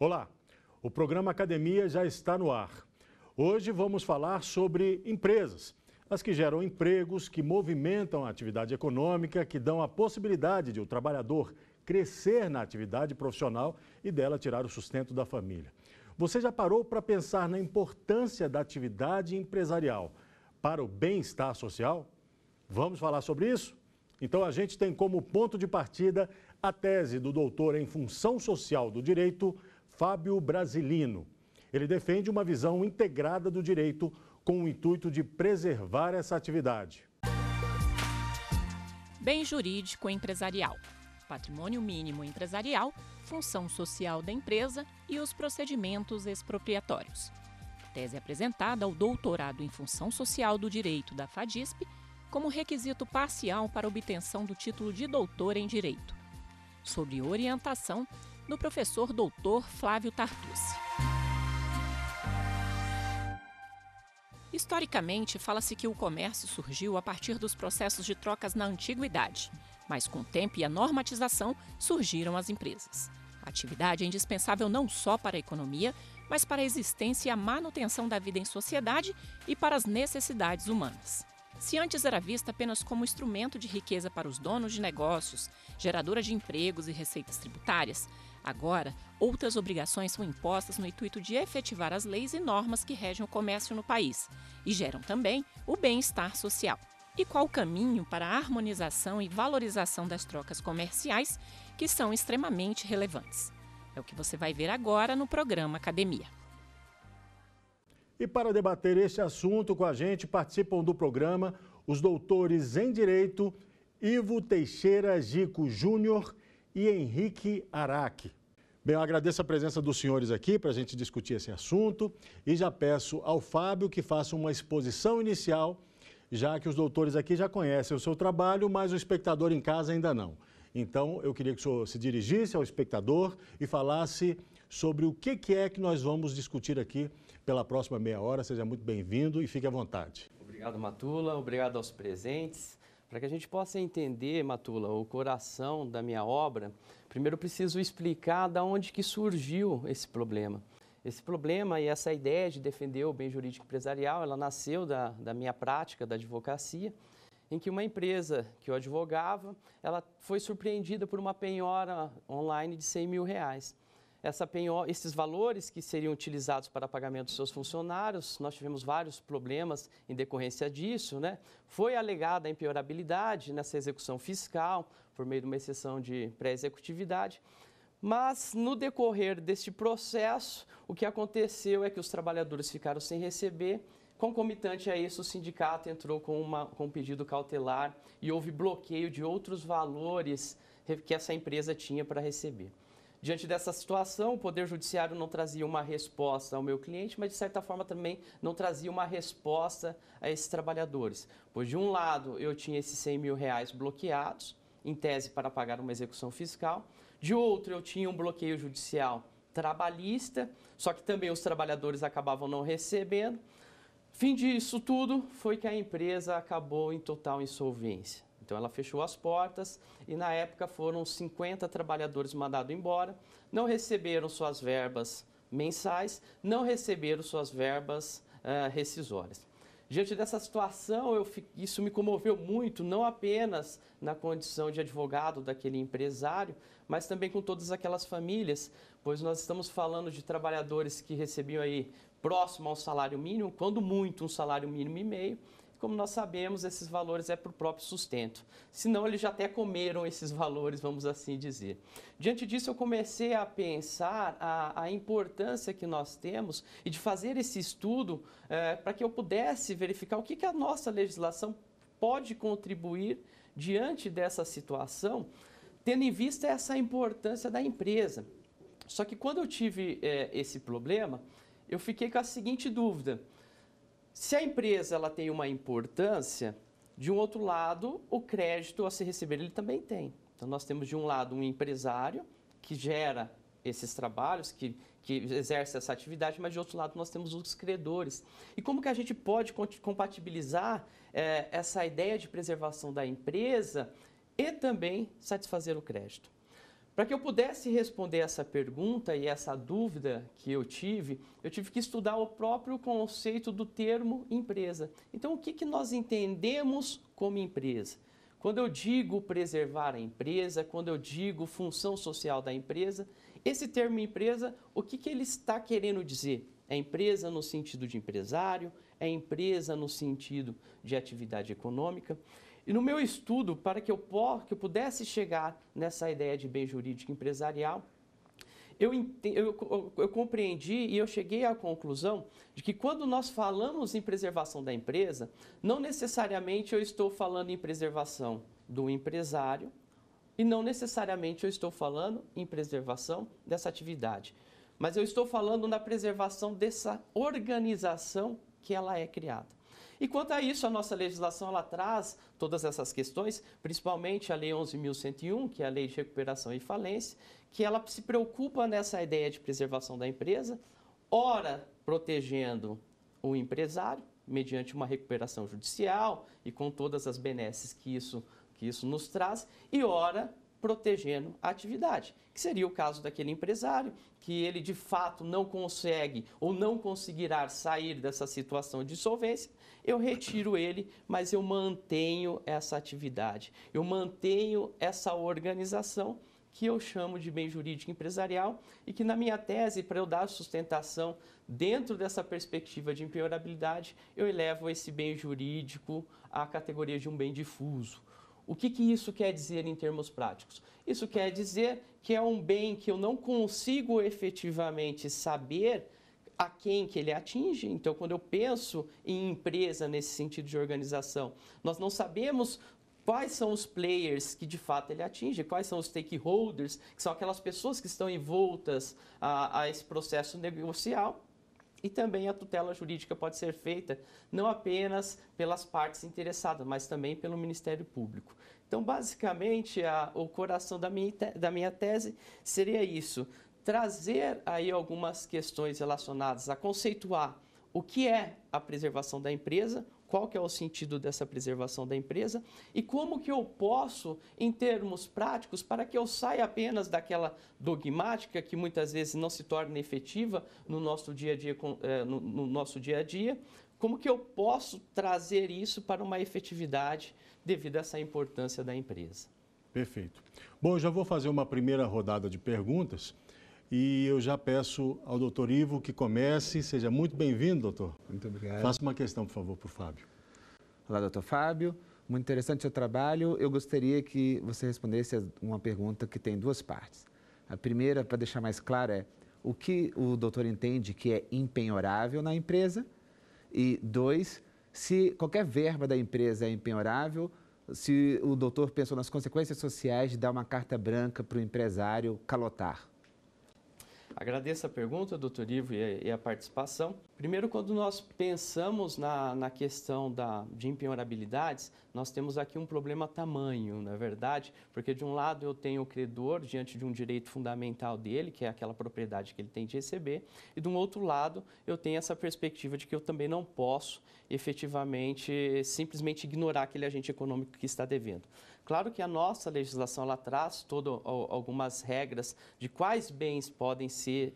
Olá, o programa Academia já está no ar. Hoje vamos falar sobre empresas, as que geram empregos, que movimentam a atividade econômica, que dão a possibilidade de o trabalhador crescer na atividade profissional e dela tirar o sustento da família. Você já parou para pensar na importância da atividade empresarial para o bem-estar social? Vamos falar sobre isso? Então a gente tem como ponto de partida a tese do doutor em função social do direito, Fábio Brasilino. Ele defende uma visão integrada do direito com o intuito de preservar essa atividade. Bem jurídico empresarial, patrimônio mínimo empresarial, função social da empresa e os procedimentos expropriatórios. Tese apresentada ao doutorado em função social do direito da FADISP como requisito parcial para obtenção do título de doutor em direito, sob orientação do professor doutor Flávio Tartucci. Historicamente, fala-se que o comércio surgiu a partir dos processos de trocas na antiguidade, mas com o tempo e a normatização surgiram as empresas. A atividade é indispensável não só para a economia, mas para a existência e a manutenção da vida em sociedade e para as necessidades humanas. Se antes era vista apenas como instrumento de riqueza para os donos de negócios, geradora de empregos e receitas tributárias, agora outras obrigações são impostas no intuito de efetivar as leis e normas que regem o comércio no país e geram também o bem-estar social. E qual o caminho para a harmonização e valorização das trocas comerciais, que são extremamente relevantes? É o que você vai ver agora no programa Academia. E para debater este assunto com a gente, participam do programa os doutores em Direito, Ivo Teixeira Gico Júnior e Henrique Araque. Bem, eu agradeço a presença dos senhores aqui para a gente discutir esse assunto e já peço ao Fábio que faça uma exposição inicial, já que os doutores aqui já conhecem o seu trabalho, mas o espectador em casa ainda não. Então, eu queria que o senhor se dirigisse ao espectador e falasse sobre o que é que nós vamos discutir aqui pela próxima meia hora. Seja muito bem-vindo e fique à vontade. Obrigado, Matula. Obrigado aos presentes. Para que a gente possa entender, Matula, o coração da minha obra, primeiro eu preciso explicar de onde que surgiu esse problema. Esse problema e essa ideia de defender o bem jurídico empresarial, ela nasceu da minha prática da advocacia, em que uma empresa que eu advogava, ela foi surpreendida por uma penhora online de R$100 mil. Esses valores que seriam utilizados para pagamento dos seus funcionários, nós tivemos vários problemas em decorrência disso, né? Foi alegada a impenhorabilidade nessa execução fiscal, por meio de uma exceção de pré-executividade, mas no decorrer deste processo, o que aconteceu é que os trabalhadores ficaram sem receber. Concomitante a isso, o sindicato entrou com um pedido cautelar e houve bloqueio de outros valores que essa empresa tinha para receber. Diante dessa situação, o Poder Judiciário não trazia uma resposta ao meu cliente, mas de certa forma também não trazia uma resposta a esses trabalhadores. Pois de um lado eu tinha esses R$100 mil bloqueados, em tese para pagar uma execução fiscal, de outro eu tinha um bloqueio judicial trabalhista, só que também os trabalhadores acabavam não recebendo. Fim disso tudo foi que a empresa acabou em total insolvência. Então ela fechou as portas e na época foram 50 trabalhadores mandados embora, não receberam suas verbas mensais, não receberam suas verbas rescisórias. Diante dessa situação, isso me comoveu muito, não apenas na condição de advogado daquele empresário, mas também com todas aquelas famílias, pois nós estamos falando de trabalhadores que recebiam aí próximo ao salário mínimo, quando muito um salário mínimo e meio. Como nós sabemos, esses valores é para o próprio sustento. Senão, eles já até comeram esses valores, vamos assim dizer. Diante disso, eu comecei a pensar a importância que nós temos e de fazer esse estudo para que eu pudesse verificar o que a nossa legislação pode contribuir diante dessa situação, tendo em vista essa importância da empresa. Só que quando eu tive esse problema, eu fiquei com a seguinte dúvida. Se a empresa ela tem uma importância, de um outro lado, o crédito a se receber ele também tem. Então, nós temos de um lado um empresário que gera esses trabalhos, que exerce essa atividade, mas de outro lado nós temos os credores. E como que a gente pode compatibilizar essa ideia de preservação da empresa e também satisfazer o crédito? Para que eu pudesse responder essa pergunta e essa dúvida que eu tive que estudar o próprio conceito do termo empresa. Então, o que nós entendemos como empresa? Quando eu digo preservar a empresa, quando eu digo função social da empresa, esse termo empresa, o que ele está querendo dizer? É empresa no sentido de empresário? É empresa no sentido de atividade econômica? E no meu estudo, para que eu pudesse chegar nessa ideia de bem jurídico empresarial, eu compreendi e eu cheguei à conclusão de que quando nós falamos em preservação da empresa, não necessariamente eu estou falando em preservação do empresário e não necessariamente eu estou falando em preservação dessa atividade, mas eu estou falando na preservação dessa organização que ela é criada. E quanto a isso, a nossa legislação ela traz todas essas questões, principalmente a Lei 11.101, que é a Lei de Recuperação e Falência, que ela se preocupa nessa ideia de preservação da empresa, ora protegendo o empresário, mediante uma recuperação judicial e com todas as benesses que isso nos traz, e ora protegendo a atividade, que seria o caso daquele empresário, que ele de fato não consegue ou não conseguirá sair dessa situação de insolvência, eu retiro ele, mas eu mantenho essa atividade, eu mantenho essa organização que eu chamo de bem jurídico empresarial e que na minha tese, para eu dar sustentação dentro dessa perspectiva de impenhorabilidade, eu elevo esse bem jurídico à categoria de um bem difuso. O que isso quer dizer em termos práticos? Isso quer dizer que é um bem que eu não consigo efetivamente saber a quem que ele atinge. Então, quando eu penso em empresa nesse sentido de organização, nós não sabemos quais são os players que de fato ele atinge, quais são os stakeholders, que são aquelas pessoas que estão envoltas a esse processo negocial. E também a tutela jurídica pode ser feita não apenas pelas partes interessadas, mas também pelo Ministério Público. Então, basicamente, o coração da minha tese seria isso, trazer aí algumas questões relacionadas a conceituar o que é a preservação da empresa, qual que é o sentido dessa preservação da empresa e como que eu posso, em termos práticos, para que eu saia apenas daquela dogmática que muitas vezes não se torna efetiva no nosso dia a dia, como que eu posso trazer isso para uma efetividade devido a essa importância da empresa. Perfeito. Bom, eu já vou fazer uma primeira rodada de perguntas e eu já peço ao doutor Ivo que comece. Seja muito bem-vindo, doutor. Muito obrigado. Faça uma questão, por favor, para o Fábio. Olá, doutor Fábio. Muito interessante o seu trabalho. Eu gostaria que você respondesse uma pergunta que tem duas partes. A primeira, para deixar mais claro, é o que o doutor entende que é impenhorável na empresa? E dois, se qualquer verba da empresa é impenhorável, se o doutor pensou nas consequências sociais de dar uma carta branca para o empresário calotar. Agradeço a pergunta, doutor Ivo, e a participação. Primeiro, quando nós pensamos na questão de impenhorabilidades, nós temos aqui um problema tamanho, na verdade, porque de um lado eu tenho o credor diante de um direito fundamental dele, que é aquela propriedade que ele tem de receber, e de um outro lado eu tenho essa perspectiva de que eu também não posso efetivamente simplesmente ignorar aquele agente econômico que está devendo. Claro que a nossa legislação ela traz algumas regras de quais bens podem ser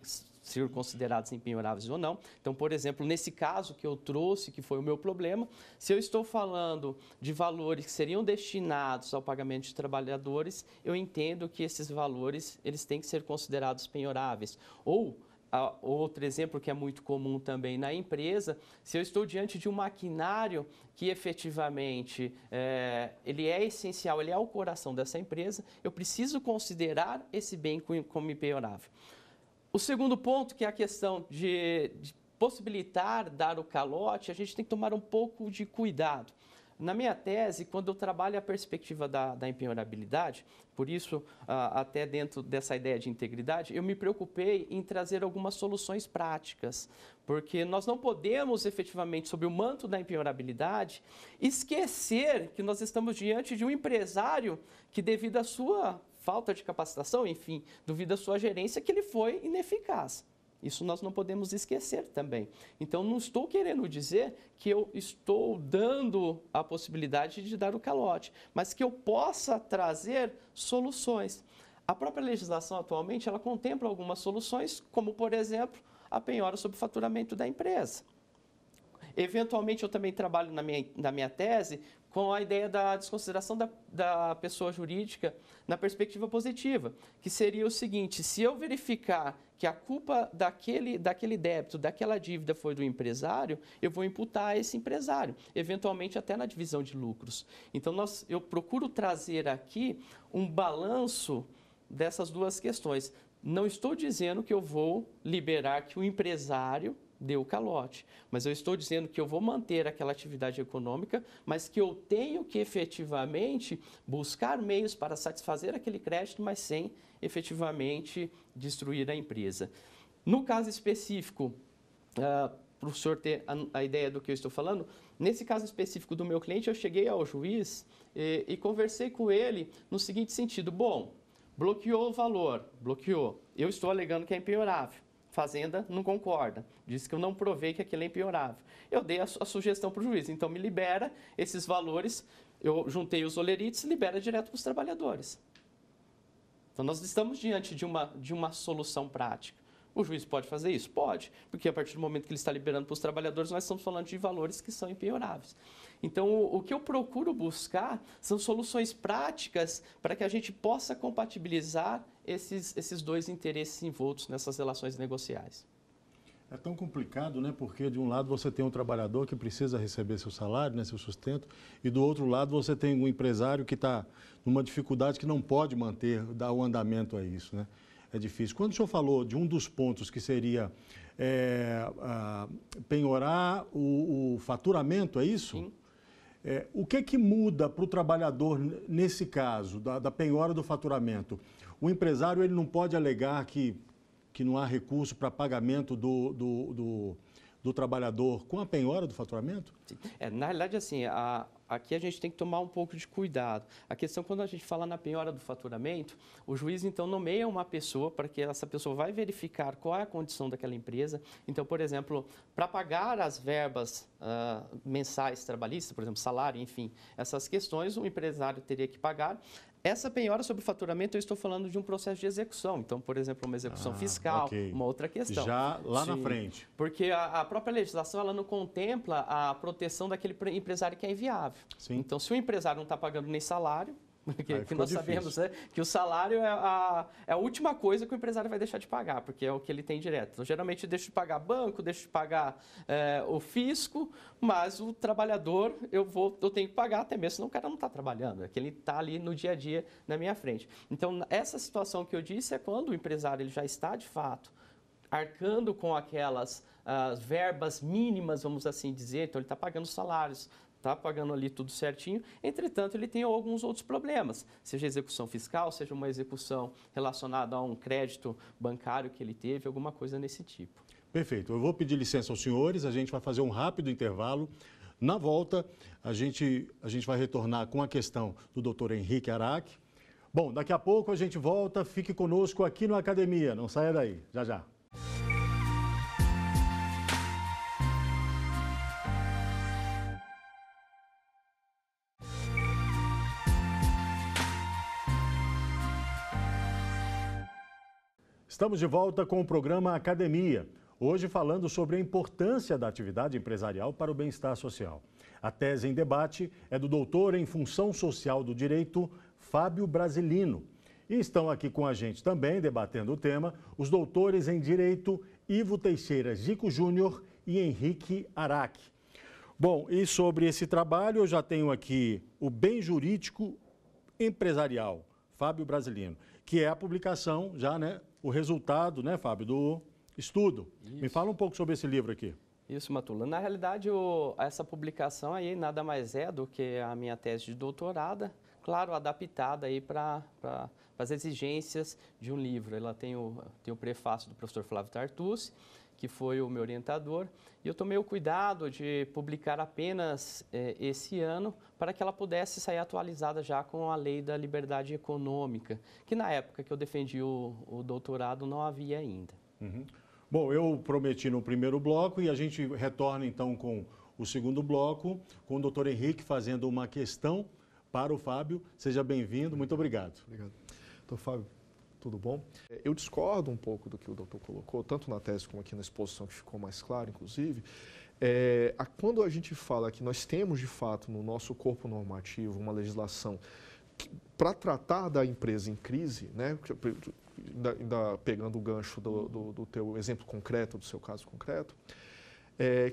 considerados impenhoráveis ou não. Então, por exemplo, nesse caso que eu trouxe, que foi o meu problema, se eu estou falando de valores que seriam destinados ao pagamento de trabalhadores, eu entendo que esses valores eles têm que ser considerados penhoráveis. Ou outro exemplo que é muito comum também na empresa, se eu estou diante de um maquinário que efetivamente ele é essencial, ele é o coração dessa empresa, eu preciso considerar esse bem como impenhorável. O segundo ponto, que é a questão de possibilitar dar o calote, a gente tem que tomar um pouco de cuidado. Na minha tese, quando eu trabalho a perspectiva da impenhorabilidade, por isso, até dentro dessa ideia de integridade, eu me preocupei em trazer algumas soluções práticas, porque nós não podemos, efetivamente, sob o manto da impenhorabilidade, esquecer que nós estamos diante de um empresário que, devido à sua falta de capacitação, enfim, devido à sua gerência, que ele foi ineficaz. Isso nós não podemos esquecer também. Então, não estou querendo dizer que eu estou dando a possibilidade de dar o calote, mas que eu possa trazer soluções. A própria legislação atualmente, ela contempla algumas soluções, como, por exemplo, a penhora sobre o faturamento da empresa. Eventualmente, eu também trabalho na minha tese com a ideia da desconsideração da pessoa jurídica na perspectiva positiva, que seria o seguinte: se eu verificar que a culpa daquele débito, daquela dívida foi do empresário, eu vou imputar a esse empresário, eventualmente até na divisão de lucros. Então, eu procuro trazer aqui um balanço dessas duas questões. Não estou dizendo que eu vou liberar que o empresário dê o calote, mas eu estou dizendo que eu vou manter aquela atividade econômica, mas que eu tenho que efetivamente buscar meios para satisfazer aquele crédito, mas sem efetivamente destruir a empresa. No caso específico, para o senhor ter a ideia do que eu estou falando, nesse caso específico do meu cliente, eu cheguei ao juiz e conversei com ele no seguinte sentido: bom, bloqueou o valor, bloqueou, eu estou alegando que é impenhorável. Fazenda não concorda, disse que eu não provei que aquilo é impenhorável. Eu dei a sugestão para o juiz, então me libera esses valores, eu juntei os olerites e libera direto para os trabalhadores. Então nós estamos diante de uma solução prática. O juiz pode fazer isso? Pode, porque a partir do momento que ele está liberando para os trabalhadores, nós estamos falando de valores que são impenhoráveis. Então, o que eu procuro buscar são soluções práticas para que a gente possa compatibilizar esses dois interesses envoltos nessas relações negociais. É tão complicado, né? Porque de um lado você tem um trabalhador que precisa receber seu salário, né, seu sustento, e do outro lado você tem um empresário que está numa dificuldade que não pode dar o andamento a isso, né? É difícil. Quando o senhor falou de um dos pontos que seria penhorar o faturamento, é isso? Sim. O que muda para o trabalhador nesse caso, da penhora do faturamento? O empresário ele não pode alegar que não há recurso para pagamento do trabalhador com a penhora do faturamento? Na realidade, assim, aqui a gente tem que tomar um pouco de cuidado. A questão, quando a gente fala na penhora do faturamento, o juiz, então, nomeia uma pessoa para que essa pessoa vai verificar qual é a condição daquela empresa. Então, por exemplo, para pagar as verbas mensais trabalhistas, por exemplo, salário, enfim, essas questões, o empresário teria que pagar. Essa penhora sobre o faturamento, eu estou falando de um processo de execução. Então, por exemplo, uma execução fiscal, okay. Uma outra questão. Já lá na frente. Porque a própria legislação ela não contempla a proteção daquele empresário que é inviável. Sim. Então, se o empresário não está pagando nem salário, que nós difícil. sabemos, né, que o salário é a última coisa que o empresário vai deixar de pagar, porque é o que ele tem direto. Então, geralmente, deixa de pagar banco, deixa de pagar o fisco, mas o trabalhador eu tenho que pagar até mesmo, senão o cara não está trabalhando, é que ele está ali no dia a dia na minha frente. Então, essa situação que eu disse é quando o empresário ele já está, de fato, arcando com aquelas verbas mínimas, vamos assim dizer, então ele está pagando salários, está pagando ali tudo certinho, entretanto ele tem alguns outros problemas, seja execução fiscal, seja uma execução relacionada a um crédito bancário que ele teve, alguma coisa nesse tipo. Perfeito, eu vou pedir licença aos senhores, a gente vai fazer um rápido intervalo. Na volta, a gente vai retornar com a questão do Dr. Henrique Araque. Bom, daqui a pouco a gente volta, fique conosco aqui no Academia, não saia daí, já já. Estamos de volta com o programa Academia, hoje falando sobre a importância da atividade empresarial para o bem-estar social. A tese em debate é do doutor em Função Social do Direito, Fábio Brasilino. E estão aqui com a gente também, debatendo o tema, os doutores em Direito, Ivo Teixeira Gico Júnior e Henrique Araque. Bom, e sobre esse trabalho eu já tenho aqui o Bem Jurídico Empresarial, Fábio Brasilino, que é a publicação já, né, o resultado, né, Fábio, do estudo. Isso. Me fala um pouco sobre esse livro aqui. Isso, Matula. Na realidade, essa publicação aí nada mais é do que a minha tese de doutorado, claro, adaptada aí para as exigências de um livro. Ela tem o prefácio do professor Flávio Tartucci, que foi o meu orientador, e eu tomei o cuidado de publicar apenas esse ano para que ela pudesse sair atualizada já com a Lei da Liberdade Econômica, que na época que eu defendi o doutorado não havia ainda. Uhum. Bom, eu prometi no primeiro bloco e a gente retorna então com o segundo bloco, com o doutor Henrique fazendo uma questão para o Fábio. Seja bem-vindo, muito obrigado. Obrigado. Então, Fábio, tudo bom? Eu discordo um pouco do que o doutor colocou, tanto na tese como aqui na exposição, que ficou mais claro, inclusive. Quando a gente fala que nós temos, de fato, no nosso corpo normativo, uma legislação para tratar da empresa em crise, né, ainda pegando o gancho do teu exemplo concreto, do seu caso concreto,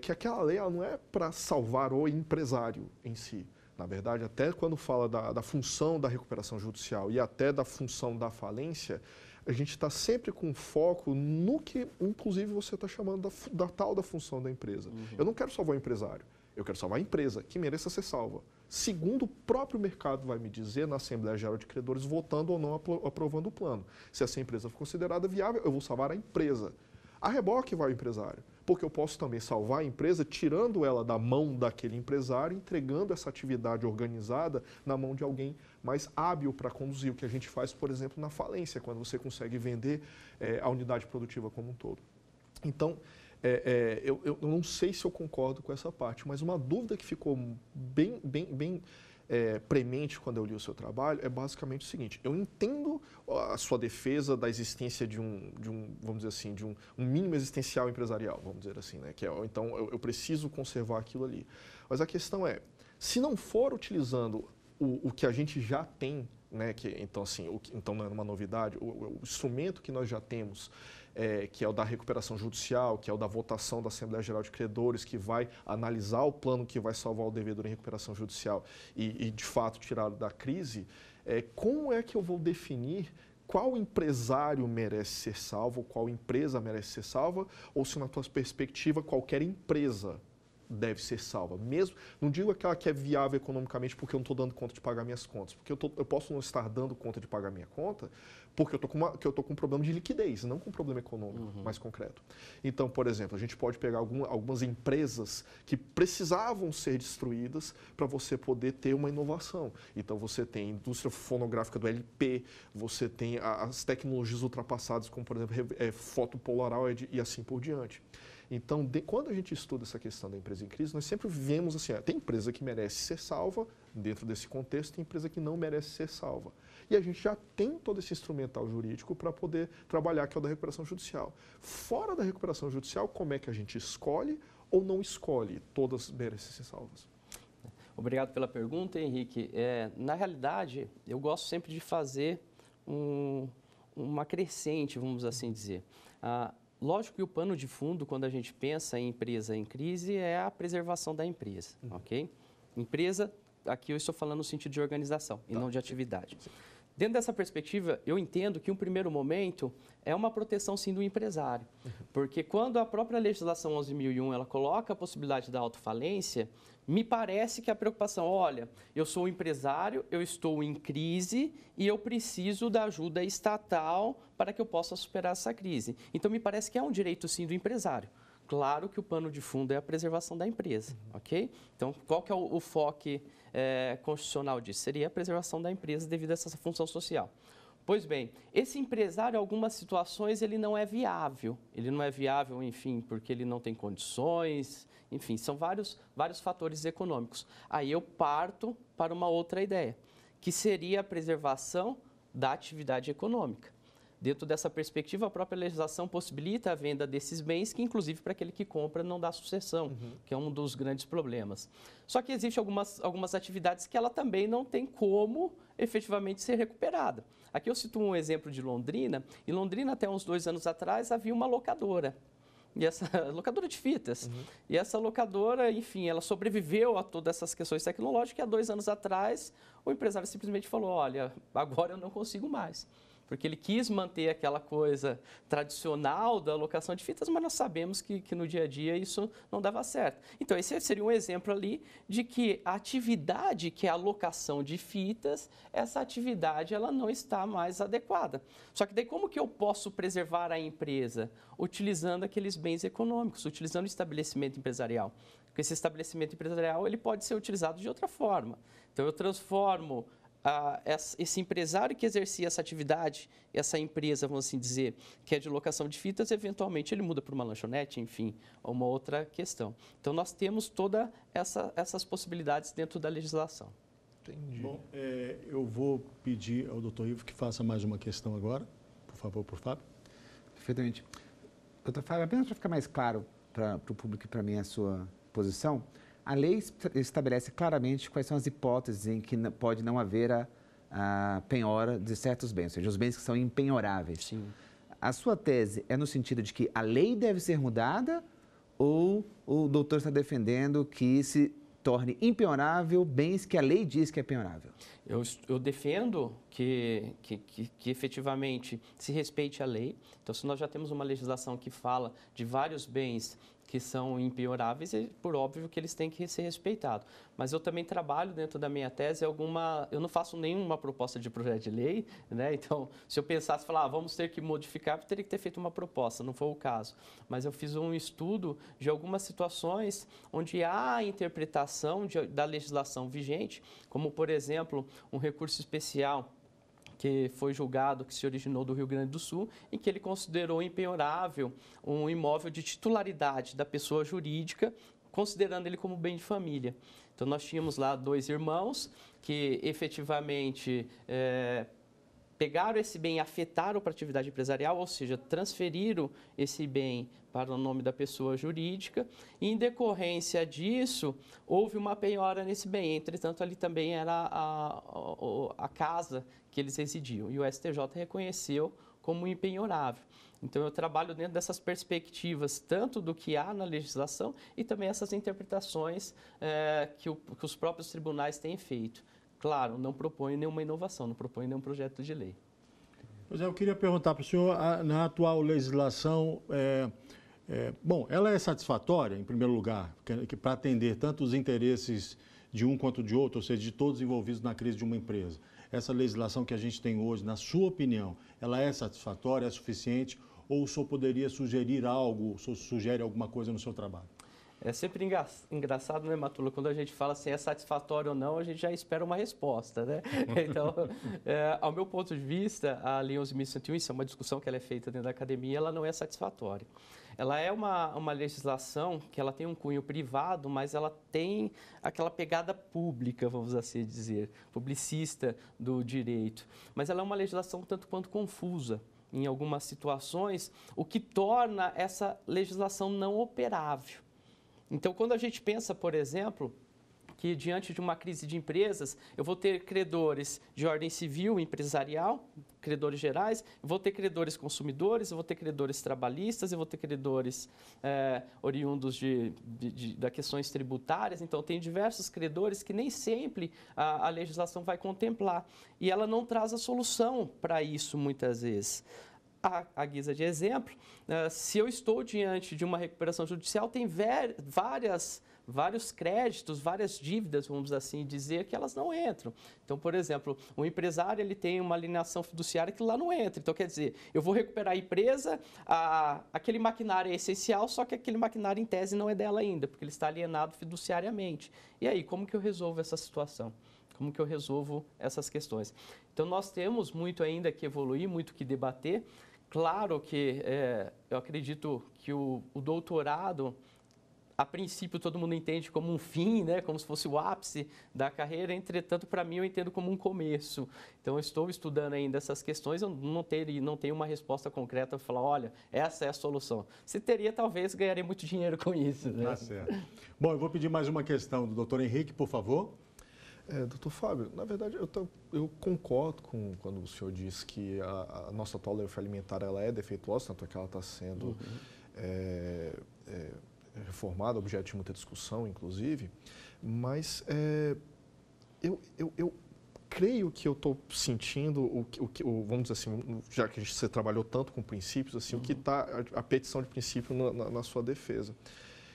que aquela lei ela não é para salvar o empresário em si. Na verdade, até quando fala da função da recuperação judicial e até da função da falência, a gente está sempre com foco no que, inclusive, você está chamando da tal da função da empresa. Eu não quero salvar o empresário, eu quero salvar a empresa, que mereça ser salva. Segundo o próprio mercado vai me dizer na Assembleia Geral de Credores, votando ou não aprovando o plano. Se essa empresa for considerada viável, eu vou salvar a empresa. A reboque vai o empresário, porque eu posso também salvar a empresa tirando ela da mão daquele empresário, entregando essa atividade organizada na mão de alguém mais hábil para conduzir, o que a gente faz, por exemplo, na falência, quando você consegue vender a unidade produtiva como um todo. Então, eu não sei se eu concordo com essa parte, mas uma dúvida que ficou bem premente quando eu li o seu trabalho é basicamente o seguinte: eu entendo a sua defesa da existência de vamos dizer assim, de um mínimo existencial empresarial, vamos dizer assim, né? Então eu preciso conservar aquilo ali. Mas a questão é, se não for utilizando o que a gente já tem, né? Então não é uma novidade, o instrumento que nós já temos, que é o da recuperação judicial, que é o da votação da Assembleia Geral de Credores, que vai analisar o plano que vai salvar o devedor em recuperação judicial e de fato tirá-lo da crise, como é que eu vou definir qual empresário merece ser salvo, qual empresa merece ser salva, ou se na tua perspectiva qualquer empresa deve ser salva? Mesmo, não digo aquela que é viável economicamente porque eu não estou dando conta de pagar minhas contas, porque eu posso não estar dando conta de pagar minha conta porque eu estou com um problema de liquidez, não com um problema econômico mais concreto. Então, por exemplo, a gente pode pegar algumas empresas que precisavam ser destruídas para você poder ter uma inovação. Então, você tem a indústria fonográfica do LP, você tem as tecnologias ultrapassadas, como, por exemplo, fotopolaroid e assim por diante. Então, quando a gente estuda essa questão da empresa em crise, nós sempre vemos assim, tem empresa que merece ser salva, dentro desse contexto, tem empresa que não merece ser salva. E a gente já tem todo esse instrumental jurídico para poder trabalhar, que é o da recuperação judicial. Fora da recuperação judicial, como é que a gente escolhe ou não escolhe? Todas merecem ser salvas. Obrigado pela pergunta, Henrique. Na realidade, eu gosto sempre de fazer uma crescente, vamos assim dizer. Lógico que o pano de fundo, quando a gente pensa em empresa em crise, é a preservação da empresa, ok? Empresa, aqui eu estou falando no sentido de organização e não de atividade. Sim. Dentro dessa perspectiva, eu entendo que um primeiro momento é uma proteção, sim, do empresário. Porque quando a própria legislação 11.001 ela coloca a possibilidade da autofalência, me parece que a preocupação, olha, eu sou um empresário, eu estou em crise e eu preciso da ajuda estatal para que eu possa superar essa crise. Então, me parece que é um direito, sim, do empresário. Claro que o pano de fundo é a preservação da empresa, ok? Então, qual que é o foco constitucional disso? Seria a preservação da empresa devido a essa função social. Pois bem, esse empresário, em algumas situações, ele não é viável. Ele não é viável, enfim, porque ele não tem condições, enfim, são vários fatores econômicos. Aí eu parto para uma outra ideia, que seria a preservação da atividade econômica. Dentro dessa perspectiva, a própria legislação possibilita a venda desses bens, que inclusive para aquele que compra não dá sucessão, que é um dos grandes problemas. Só que existem algumas atividades que ela também não tem como efetivamente ser recuperada. Aqui eu cito um exemplo de Londrina. Em Londrina, até uns 2 anos atrás, havia uma locadora. E essa locadora de fitas. E essa locadora, enfim, ela sobreviveu a todas essas questões tecnológicas e há 2 anos atrás o empresário simplesmente falou, olha, agora eu não consigo mais. Porque ele quis manter aquela coisa tradicional da locação de fitas, mas nós sabemos que no dia a dia isso não dava certo. Então, esse seria um exemplo ali de que a atividade, que é a locação de fitas, essa atividade ela não está mais adequada. Só que daí como que eu posso preservar a empresa? Utilizando aqueles bens econômicos, utilizando o estabelecimento empresarial. Porque esse estabelecimento empresarial ele pode ser utilizado de outra forma. Então, eu transformo esse empresário que exercia essa atividade, essa empresa, vamos assim dizer, que é de locação de fitas, eventualmente ele muda para uma lanchonete, enfim, ou uma outra questão. Então, nós temos todas essas possibilidades dentro da legislação. Entendi. Bom, eu vou pedir ao doutor Ivo que faça mais uma questão agora, favor, por Fábio. Perfeitamente. Doutor Fábio, apenas para ficar mais claro para o público e para mim a sua posição, a lei estabelece claramente quais são as hipóteses em que pode não haver a penhora de certos bens, ou seja, os bens que são impenhoráveis. Sim. A sua tese é no sentido de que a lei deve ser mudada ou o doutor está defendendo que se torne impenhorável bens que a lei diz que é penhorável? Eu defendo que efetivamente se respeite a lei. Então, se nós já temos uma legislação que fala de vários bens que são impenhoráveis, é por óbvio que eles têm que ser respeitados. Mas eu também trabalho dentro da minha tese eu não faço nenhuma proposta de projeto de lei, né? Então, se eu pensasse, falar, vamos ter que modificar, eu teria que ter feito uma proposta, não foi o caso. Mas eu fiz um estudo de algumas situações onde há a interpretação da legislação vigente, como, por exemplo, um recurso especial que foi julgado, que se originou do Rio Grande do Sul, em que ele considerou impenhorável um imóvel de titularidade da pessoa jurídica, considerando ele como bem de família. Então, nós tínhamos lá 2 irmãos que efetivamente pegaram esse bem e afetaram para a atividade empresarial, ou seja, transferiram esse bem para o nome da pessoa jurídica, e em decorrência disso, houve uma penhora nesse bem. Entretanto, ali também era a casa que eles residiam, e o STJ reconheceu como impenhorável. Então, eu trabalho dentro dessas perspectivas, tanto do que há na legislação e também essas interpretações que os próprios tribunais têm feito. Claro, não propõe nenhuma inovação, não propõe nenhum projeto de lei. Pois é, eu queria perguntar para o senhor, na atual legislação, bom, ela é satisfatória, em primeiro lugar, para atender tanto os interesses de um quanto de outro, ou seja, de todos envolvidos na crise de uma empresa. Essa legislação que a gente tem hoje, na sua opinião, ela é satisfatória, é suficiente, ou o senhor poderia sugerir algo, o senhor sugere alguma coisa no seu trabalho? É sempre engraçado, né, Matula? Quando a gente fala se é satisfatório ou não, a gente já espera uma resposta, né? Então, ao meu ponto de vista, a Lei 11.101, isso é uma discussão que ela é feita dentro da academia, ela não é satisfatória. Ela é uma legislação que ela tem um cunho privado, mas ela tem aquela pegada pública, vamos assim dizer, publicista do direito. Mas ela é uma legislação tanto quanto confusa em algumas situações, o que torna essa legislação não operável. Então, quando a gente pensa, por exemplo, que diante de uma crise de empresas, eu vou ter credores de ordem civil e empresarial, credores gerais, eu vou ter credores consumidores, eu vou ter credores trabalhistas, eu vou ter credores oriundos das questões tributárias. Então, tem diversos credores que nem sempre a legislação vai contemplar. E ela não traz a solução para isso, muitas vezes. À guisa de exemplo, se eu estou diante de uma recuperação judicial, tem vários créditos, várias dívidas, vamos assim dizer, que elas não entram. Então, por exemplo, o empresário ele tem uma alienação fiduciária que lá não entra. Então, quer dizer, eu vou recuperar a empresa, aquele maquinário é essencial, só que aquele maquinário em tese não é dela ainda, porque ele está alienado fiduciariamente. E aí, como que eu resolvo essa situação? Como que eu resolvo essas questões? Então, nós temos muito ainda que evoluir, muito que debater. Claro que eu acredito que o doutorado, a princípio, todo mundo entende como um fim, né? Como se fosse o ápice da carreira. Entretanto, para mim, eu entendo como um começo. Então, eu estou estudando ainda essas questões. Eu não tenho uma resposta concreta para falar, olha, essa é a solução. Se teria, talvez, ganharia muito dinheiro com isso. Né? Tá certo. Bom, eu vou pedir mais uma questão do doutor Henrique, por favor. Doutor Fábio, na verdade eu concordo com quando o senhor diz que a nossa atual lei alimentar ela é defeituosa, tanto é que ela está sendo reformada, objeto de muita discussão, inclusive, mas eu creio que eu estou sentindo vamos dizer assim, já que você trabalhou tanto com princípios, assim, o que está a petição de princípio na sua defesa.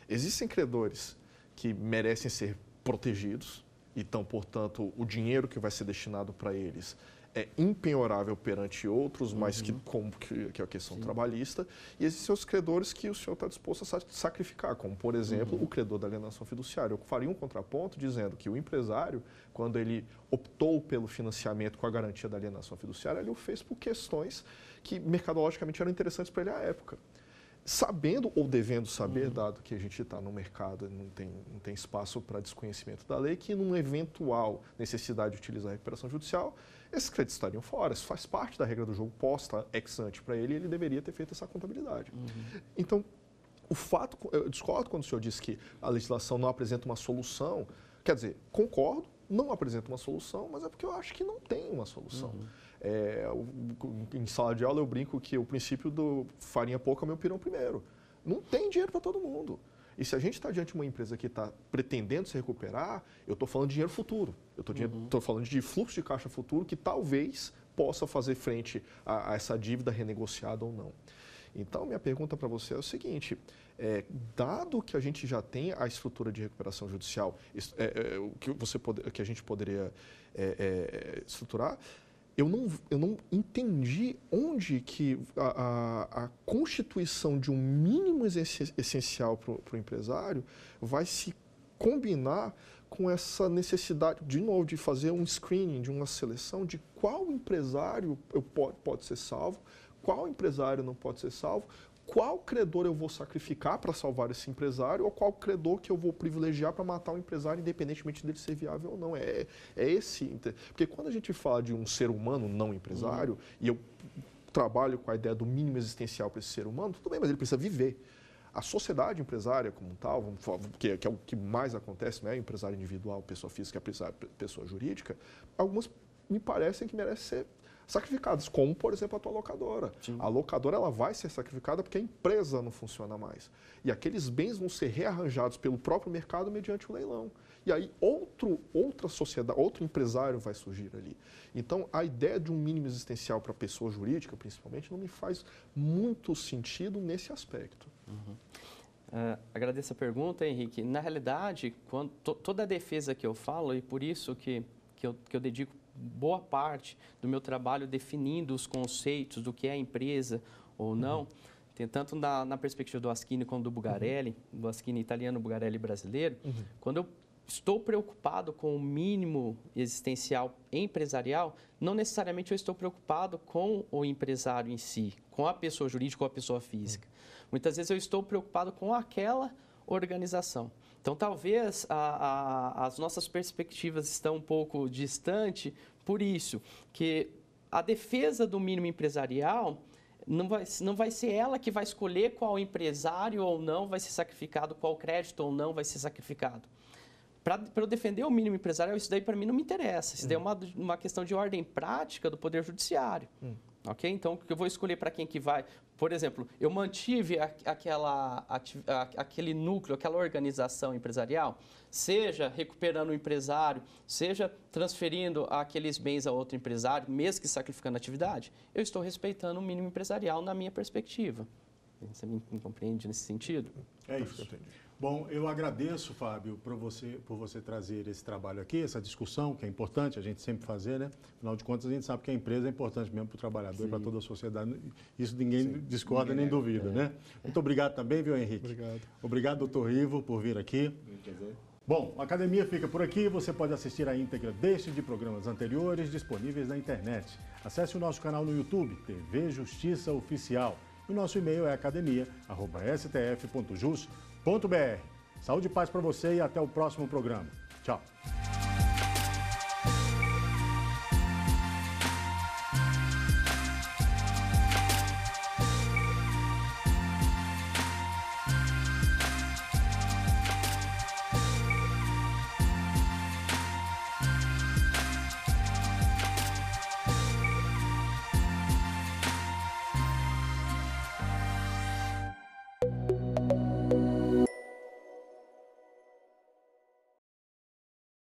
Existem credores que merecem ser protegidos. Então, portanto, o dinheiro que vai ser destinado para eles é impenhorável perante outros, mas que é a questão trabalhista. E existem os credores que o senhor está disposto a sacrificar, como, por exemplo, o credor da alienação fiduciária. Eu faria um contraponto dizendo que o empresário, quando ele optou pelo financiamento com a garantia da alienação fiduciária, ele o fez por questões que mercadologicamente eram interessantes para ele à época. sabendo ou devendo saber, dado que a gente está no mercado, não tem espaço para desconhecimento da lei, que numa eventual necessidade de utilizar a recuperação judicial, esses créditos estariam fora. Isso faz parte da regra do jogo posta ex ante para ele, e ele deveria ter feito essa contabilidade. Então, o fato, eu discordo quando o senhor diz que a legislação não apresenta uma solução. Quer dizer, concordo, não apresenta uma solução, mas é porque eu acho que não tem uma solução. Em sala de aula eu brinco que o princípio do farinha pouca, meu pirão primeiro. Não tem dinheiro para todo mundo. E se a gente está diante de uma empresa que está pretendendo se recuperar, eu estou falando de dinheiro futuro. Eu estou falando de fluxo de caixa futuro que talvez possa fazer frente a essa dívida renegociada ou não. Então, minha pergunta para você é o seguinte, dado que a gente já tem a estrutura de recuperação judicial, que a gente poderia estruturar, eu não entendi onde que a constituição de um mínimo essencial para o empresário vai se combinar com essa necessidade, de novo, de fazer um screening, de uma seleção de qual empresário pode ser salvo, qual empresário não pode ser salvo, qual credor eu vou sacrificar para salvar esse empresário ou qual credor que eu vou privilegiar para matar o empresário, independentemente dele ser viável ou não. Porque quando a gente fala de um ser humano não empresário, e eu trabalho com a ideia do mínimo existencial para esse ser humano, tudo bem, mas ele precisa viver. A sociedade empresária como tal, vamos falar, que é o que mais acontece, não é empresário individual, pessoa física, pessoa jurídica, algumas me parecem que merecem ser sacrificadas, como, por exemplo, a tua locadora. Sim. A locadora ela vai ser sacrificada porque a empresa não funciona mais. E aqueles bens vão ser rearranjados pelo próprio mercado mediante o leilão. E aí outra sociedade, outro empresário vai surgir ali. Então, a ideia de um mínimo existencial para a pessoa jurídica, principalmente, não me faz muito sentido nesse aspecto. Agradeço a pergunta, Henrique. Na realidade, toda a defesa que eu falo, e por isso que eu dedico boa parte do meu trabalho definindo os conceitos do que é empresa ou não, tem tanto na perspectiva do Aschini como do Bugarelli, do Aschini italiano, Bugarelli brasileiro, quando eu estou preocupado com o mínimo existencial empresarial, não necessariamente eu estou preocupado com o empresário em si, com a pessoa jurídica ou a pessoa física. Muitas vezes eu estou preocupado com aquela organização. Então, talvez as nossas perspectivas estão um pouco distantes, por isso que a defesa do mínimo empresarial não vai ser ela que vai escolher qual empresário ou não vai ser sacrificado, qual crédito ou não vai ser sacrificado. Para eu defender o mínimo empresarial, isso daí para mim não me interessa. Isso daí é uma questão de ordem prática do Poder Judiciário. Ok? Então, eu vou escolher para quem que vai. Por exemplo, eu mantive aquele núcleo, aquela organização empresarial, seja recuperando o empresário, seja transferindo aqueles bens a outro empresário, mesmo que sacrificando a atividade, eu estou respeitando o mínimo empresarial na minha perspectiva. Você me compreende nesse sentido? É isso. Bom, eu agradeço, Fábio, por você trazer esse trabalho aqui, essa discussão, que é importante a gente sempre fazer, né? Afinal de contas, a gente sabe que a empresa é importante mesmo para o trabalhador e para toda a sociedade. Isso ninguém discorda nem duvida, né? Muito obrigado também, viu, Henrique? Obrigado. Obrigado, doutor Ivo, por vir aqui. Bom, a academia fica por aqui. Você pode assistir a íntegra deste e de programas anteriores disponíveis na internet. Acesse o nosso canal no YouTube, TV Justiça Oficial. O nosso e-mail é academia@stf.jus.br. Saúde e paz para você e até o próximo programa. Tchau.